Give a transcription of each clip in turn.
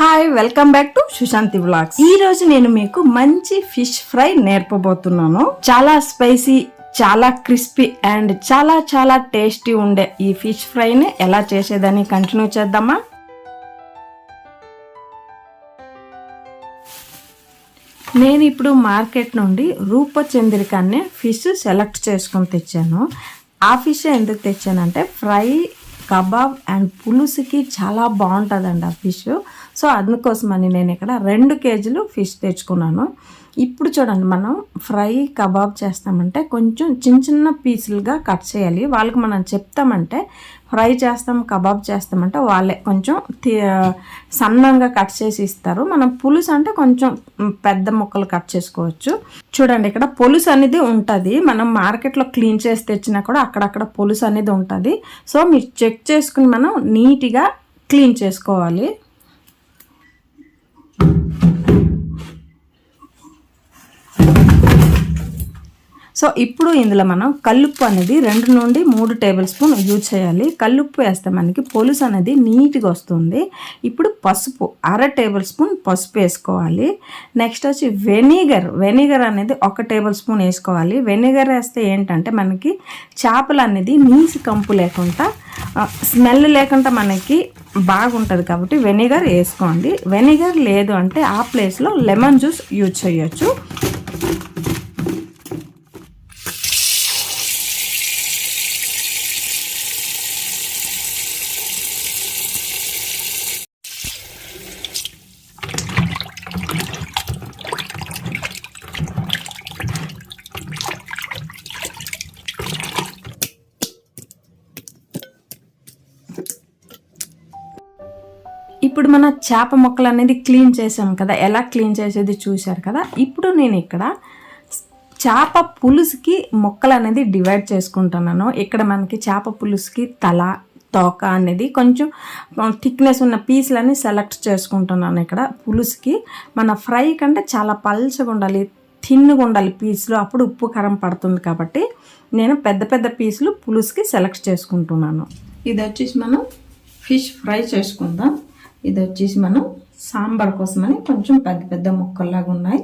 Hi, welcome back to Sushanti vlogs. ఈ రోజు నేను మీకు మంచి ఫిష్ ఫ్రై నేర్పబోతున్నాను. చాలా స్పైసీ, చాలా క్రిస్పీ అండ్ చాలా చాలా టేస్టీ ఉండే ఈ ఫిష్ ఫ్రైని ఎలా చేసేదని కంటిన్యూ చేద్దామా? నేను ఇప్పుడు మార్కెట్ నుండి రూపచంద్రిక అనే ఫిష్ సెలెక్ట్ చేసుకొని తెచ్చాను. ఆ ఫిష్ ఎందుకు తెచ్చానంటే ఫ్రై, కబాబ్ అండ్ పులుసుకి చాలా బాగుంటుందండి ఆ ఫిష్. సో అందుకోసమని నేను ఇక్కడ 2 కేజీలు ఫిష్ తెచ్చుకున్నాను. ఇప్పుడు చూడండి, మనం ఫ్రై కబాబ్ చేస్తామంటే కొంచెం చిన్న చిన్న పీసులుగా కట్ చేయాలి. వాళ్ళకి మనం చెప్తామంటే ఫ్రై చేస్తాం, కబాబ్ చేస్తామంటే వాళ్ళే కొంచెం సన్నంగా కట్ చేసి ఇస్తారు. మనం పులుసు అంటే కొంచెం పెద్ద ముక్కలు కట్ చేసుకోవచ్చు. చూడండి, ఇక్కడ పులుసు అనేది ఉంటుంది. మనం మార్కెట్లో క్లీన్ చేసి తెచ్చినా కూడా అక్కడక్కడ పులుసు అనేది ఉంటుంది. సో మీరు చెక్ చేసుకుని మనం నీట్గా క్లీన్ చేసుకోవాలి. సో ఇప్పుడు ఇందులో మనం కల్లుప్పు అనేది 2 నుండి 3 టేబుల్ స్పూన్ యూజ్ చేయాలి. కల్లుప్పు వేస్తే మనకి పులుసు అనేది నీట్గా వస్తుంది. ఇప్పుడు పసుపు 1/2 టేబుల్ స్పూన్ పసుపు వేసుకోవాలి. నెక్స్ట్ వచ్చి వెనిగర్ అనేది 1 టేబుల్ స్పూన్ వేసుకోవాలి. వెనిగర్ వేస్తే ఏంటంటే మనకి చేపలు అనేది నీసు కంపు లేకుండా, స్మెల్ లేకుండా మనకి బాగుంటుంది కాబట్టి వెనిగర్ వేసుకోండి. వెనిగర్ లేదు అంటే ఆ ప్లేస్లో లెమన్ జ్యూస్ యూజ్ చేయొచ్చు. ఇప్పుడు మన చేప ముక్కలు అనేది క్లీన్ చేసాం కదా, ఎలా క్లీన్ చేసేది చూశారు కదా. ఇప్పుడు నేను ఇక్కడ చేప పులుసుకి ముక్కలు అనేది డివైడ్ చేసుకుంటున్నాను. ఇక్కడ మనకి చేప పులుసుకి తల, తోక అనేది కొంచెం థిక్నెస్ ఉన్న పీసులని సెలెక్ట్ చేసుకుంటున్నాను. ఇక్కడ పులుసుకి మన ఫ్రై కంటే చాలా పల్చగా ఉండాలి, థిన్గా ఉండాలి పీసులు, అప్పుడు ఉప్పు కారం పడుతుంది కాబట్టి నేను పెద్ద పెద్ద పీసులు పులుసుకి సెలెక్ట్ చేసుకుంటున్నాను. ఇది వచ్చేసి మనం ఫిష్ ఫ్రై చేసుకుందాం. ఇది వచ్చేసి మనం సాంబార్ కోసమని కొంచెం పెద్ద పెద్ద ముక్కల్లాగా ఉన్నాయి.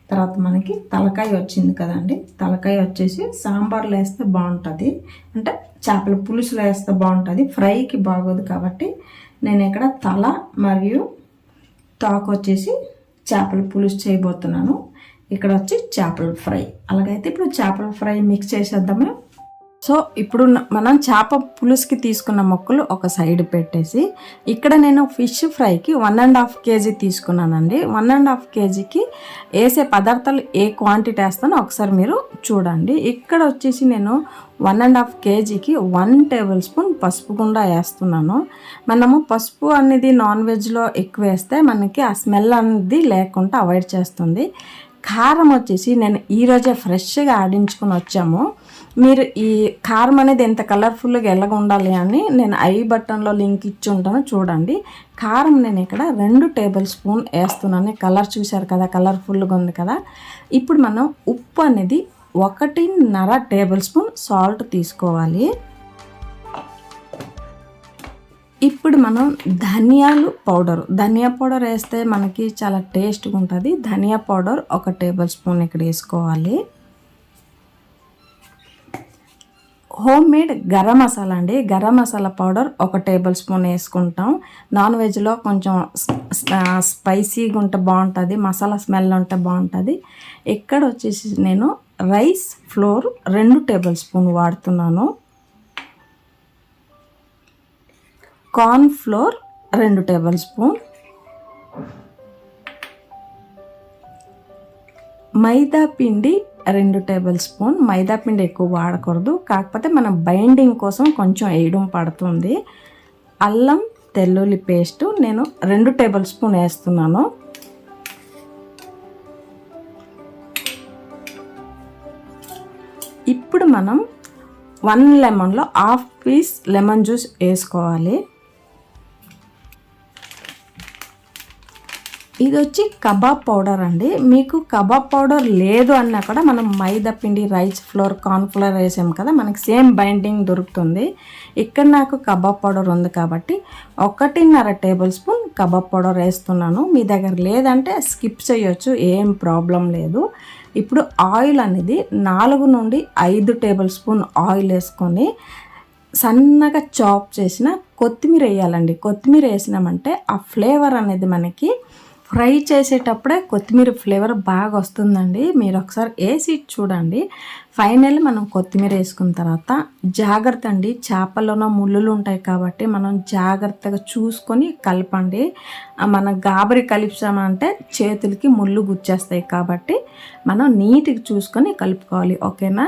తర్వాత మనకి తలకాయ వచ్చింది కదండి, తలకాయ వచ్చేసి సాంబార్లో వేస్తే బాగుంటుంది, అంటే చేపల పులుసులో వేస్తే బాగుంటుంది, ఫ్రైకి బాగోదు కాబట్టి నేను ఇక్కడ తల మరియు తోక వచ్చేసి చేపల పులుసు చేయబోతున్నాను. ఇక్కడ వచ్చి చేపల ఫ్రై. అలాగైతే ఇప్పుడు చేపల ఫ్రై మిక్స్ చేసేద్దామా. సో ఇప్పుడు మనం చేప పులుసుకి తీసుకున్న ముక్కలు ఒక సైడ్ పెట్టేసి, ఇక్కడ నేను ఫిష్ ఫ్రైకి 1.5 కేజీ తీసుకున్నానండి. 1.5 కేజీకి వేసే పదార్థాలు ఏ క్వాంటిటీ వేస్తానో ఒకసారి మీరు చూడండి. ఇక్కడ వచ్చేసి నేను 1.5 కేజీకి 1 టేబుల్ స్పూన్ పసుపు గుండా వేస్తున్నాను. మనము పసుపు అనేది నాన్ వెజ్లో ఎక్కువ వేస్తే మనకి ఆ స్మెల్ అనేది లేకుండా అవాయిడ్ చేస్తుంది. కారం వచ్చేసి నేను ఈరోజే ఫ్రెష్గా ఆడించుకొని వచ్చాము. మీరు ఈ కారం అనేది ఎంత కలర్ఫుల్గా ఎలాగ ఉండాలి అని నేను ఐ బటన్లో లింక్ ఇచ్చి ఉంటాను, చూడండి. కారం నేను ఇక్కడ 2 టేబుల్ స్పూన్ వేస్తున్నాను. కలర్ చూశారు కదా, కలర్ఫుల్గా ఉంది కదా. ఇప్పుడు మనం ఉప్పు అనేది 1.5 టేబుల్ స్పూన్ సాల్ట్ తీసుకోవాలి. ఇప్పుడు మనం ధనియా పౌడర్ వేస్తే మనకి చాలా టేస్ట్గా ఉంటుంది. ధనియా పౌడర్ 1 టేబుల్ స్పూన్ ఇక్కడ వేసుకోవాలి. హోమ్ మేడ్ గరం మసాలా అండి, garam masala powder 1 table spoon వేసుకుంటాం. నాన్ వెజ్లో కొంచెం స్పైసీగా ఉంటే బాగుంటుంది, మసాలా స్మెల్ ఉంటే బాగుంటుంది. ఇక్కడ వచ్చేసి నేను రైస్ ఫ్లోర్ 2 టేబుల్ స్పూన్ వాడుతున్నాను. కార్న్ ఫ్లోర్ 2 టేబుల్ స్పూన్, మైదా పిండి 2 టేబుల్ స్పూన్. మైదా పిండి ఎక్కువ వాడకూడదు, కాకపోతే మన బైండింగ్ కోసం కొంచెం వేయడం పడుతుంది. అల్లం తెల్లుల్లి పేస్ట్ నేను 2 టేబుల్ స్పూన్ వేస్తున్నాను. ఇప్పుడు మనం 1 లెమన్లో 1/2 పీస్ లెమన్ జ్యూస్ వేసుకోవాలి. ఇది వచ్చి కబాబ్ పౌడర్ అండి. మీకు కబాబ్ పౌడర్ లేదు అన్నా కూడా మనం మైదా పిండి, రైస్ ఫ్లోర్, కార్న్ ఫ్లోర్ వేసాం కదా, మనకి సేమ్ బైండింగ్ దొరుకుతుంది. ఇక్కడ నాకు కబాబ్ పౌడర్ ఉంది కాబట్టి 1.5 టేబుల్ స్పూన్ కబాబ్ పౌడర్ వేస్తున్నాను. మీ దగ్గర లేదంటే స్కిప్ చేయొచ్చు, ఏం ప్రాబ్లం లేదు. ఇప్పుడు ఆయిల్ అనేది 4 నుండి 5 టేబుల్ స్పూన్ ఆయిల్ వేసుకొని సన్నగా చాప్ చేసిన కొత్తిమీర వేయాలండి. కొత్తిమీర వేసినామంటే ఆ ఫ్లేవర్ అనేది మనకి ఫ్రై చేసేటప్పుడే కొత్తిమీర ఫ్లేవర్ బాగా వస్తుందండి. మీరు ఒకసారి వేసి చూడండి. ఫైనల్ మనం కొత్తిమీర వేసుకున్న తర్వాత జాగ్రత్త అండి, చేపల్లోనో ముళ్ళులు ఉంటాయి కాబట్టి మనం జాగ్రత్తగా చూసుకొని కలపండి. మనం గాబరి కలిపామంటే చేతులకి ముళ్ళు గుచ్చేస్తాయి కాబట్టి మనం నీట్గా చూసుకొని కలుపుకోవాలి. ఓకేనా?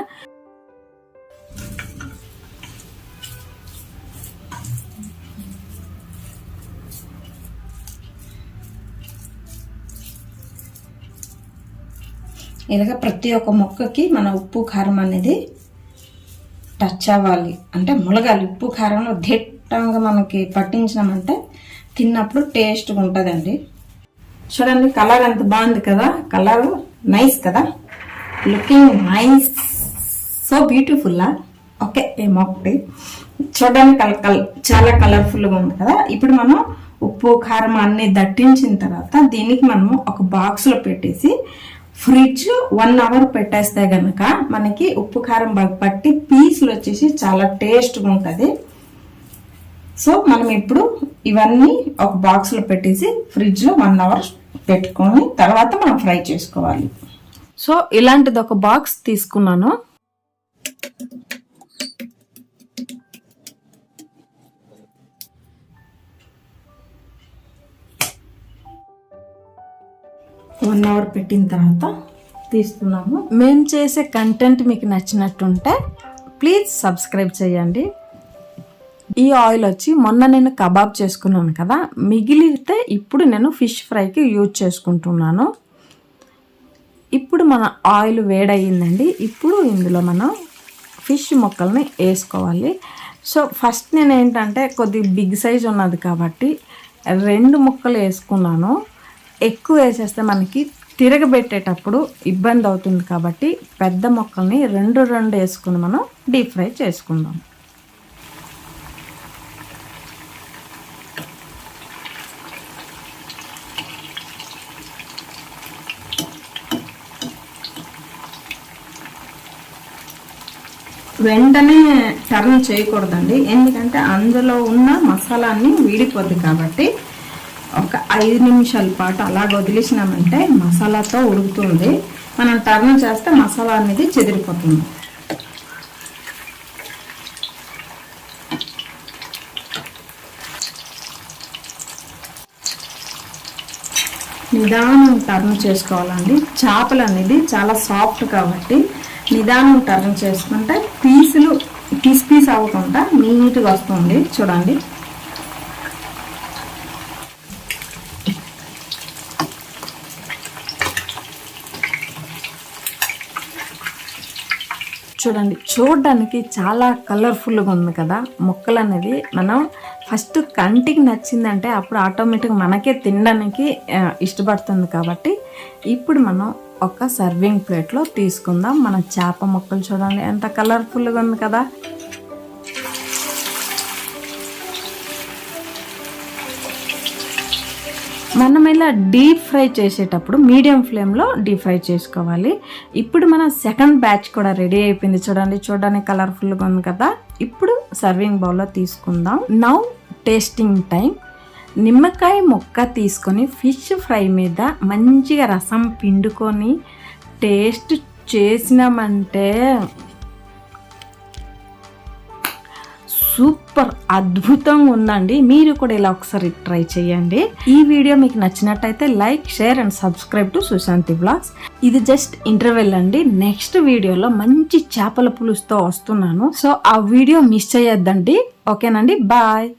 ఇలాగ ప్రతి ఒక్క మొక్కకి మన ఉప్పు కారం అనేది టచ్ అవ్వాలి, అంటే ములగాలి. ఉప్పు కారంలో దిట్టంగా మనకి పట్టించినామంటే తిన్నప్పుడు టేస్ట్గా ఉంటుందండి. చూడండి కలర్ ఎంత బాగుంది కదా, కలర్ నైస్ కదా, లుకింగ్ నైస్, సో బ్యూటిఫుల్లా. ఓకే, ఏమొకటి చూడడానికి చాలా కలర్ఫుల్గా ఉంది కదా. ఇప్పుడు మనం ఉప్పు కారం అన్నీ దట్టించిన తర్వాత దీనికి మనము ఒక బాక్స్లో పెట్టేసి ఫ్రిడ్జ్ 1 అవర్ పెట్టేస్తే గనక మనకి ఉప్పు కారం బాగా పట్టి పీసులు వచ్చేసి చాలా టేస్ట్గా ఉంటుంది. సో మనం ఇప్పుడు ఇవన్నీ ఒక బాక్స్లో పెట్టేసి ఫ్రిడ్జ్లో 1 అవర్ పెట్టుకొని తర్వాత మనం ఫ్రై చేసుకోవాలి. సో ఇలాంటిది ఒక బాక్స్ తీసుకున్నాను. వన్ అవర్ పెట్టిన తర్వాత తీస్తున్నాము. మేము చేసే కంటెంట్ మీకు నచ్చినట్టుంటే ప్లీజ్ సబ్స్క్రైబ్ చేయండి. ఈ ఆయిల్ వచ్చి మొన్న నేను కబాబ్ చేసుకున్నాను కదా, మిగిలితే ఇప్పుడు నేను ఫిష్ ఫ్రైకి యూజ్ చేసుకుంటున్నాను. ఇప్పుడు మన ఆయిల్ వేడయిందండి. ఇప్పుడు ఇందులో మనం ఫిష్ ముక్కల్ని వేసుకోవాలి. సో ఫస్ట్ నేను ఏంటంటే కొద్దిగా బిగ్ సైజ్ ఉన్నది కాబట్టి 2 ముక్కలు వేసుకున్నాను. ఎక్కువ వేసేస్తే మనకి తిరగబెట్టేటప్పుడు ఇబ్బంది అవుతుంది కాబట్టి పెద్ద ముక్కల్ని 2 వేసుకుని మనం డీప్ ఫ్రై చేసుకుందాం. వెంటనే టర్న్ చేయకూడదండి, ఎందుకంటే అందులో ఉన్న మసాలా అన్నీ వీడిపోద్ది కాబట్టి ఒక 5 నిమిషాల పాటు అలాగ వదిలేసినామంటే మసాలాతో ఉడుకుతుంది. మనం టర్న్ చేస్తే మసాలా అనేది చెదిరిపోతుంది. నిదానం టర్న్ చేసుకోవాలండి. చేపలు అనేది చాలా సాఫ్ట్ కాబట్టి నిదానం టర్న్ చేసుకుంటే పీసులు పీస్ అవ్వకుండా నీట్గా వస్తుంది. చూడండి, చూడడానికి చాలా కలర్ఫుల్గా ఉంది కదా. ముక్కలు అనేది మనం ఫస్ట్ కంటికి నచ్చిందంటే అప్పుడు ఆటోమేటిక్గా మనకే తినడానికి ఇష్టపడుతుంది కాబట్టి ఇప్పుడు మనం ఒక సర్వింగ్ ప్లేట్లో తీసుకుందాం. మన చేప ముక్కలు చూడండి ఎంత కలర్ఫుల్గా ఉంది కదా. మనం ఇలా డీప్ ఫ్రై చేసేటప్పుడు మీడియం ఫ్లేమ్లో డీప్ ఫ్రై చేసుకోవాలి. ఇప్పుడు మన సెకండ్ బ్యాచ్ కూడా రెడీ అయిపోయింది. చూడడానికి కలర్ఫుల్గా ఉంది కదా. ఇప్పుడు సర్వింగ్ బౌల్లో తీసుకుందాం. Now tasting time. నిమ్మకాయ ముక్క తీసుకొని ఫిష్ ఫ్రై మీద మంచిగా రసం పిండుకొని టేస్ట్ చేసినామంటే సూపర్ అద్భుతంగా ఉందండి. మీరు కూడా ఇలా ఒకసారి ట్రై చేయండి. ఈ వీడియో మీకు నచ్చినట్టయితే like, share and subscribe to Sushanti vlogs. ఇది జస్ట్ ఇంటర్వెల్ అండి. నెక్స్ట్ వీడియోలో మంచి చేపల పులుసుతో వస్తున్నాను. సో ఆ వీడియో మిస్ చేయొద్దండి. ఓకేనండి, బాయ్.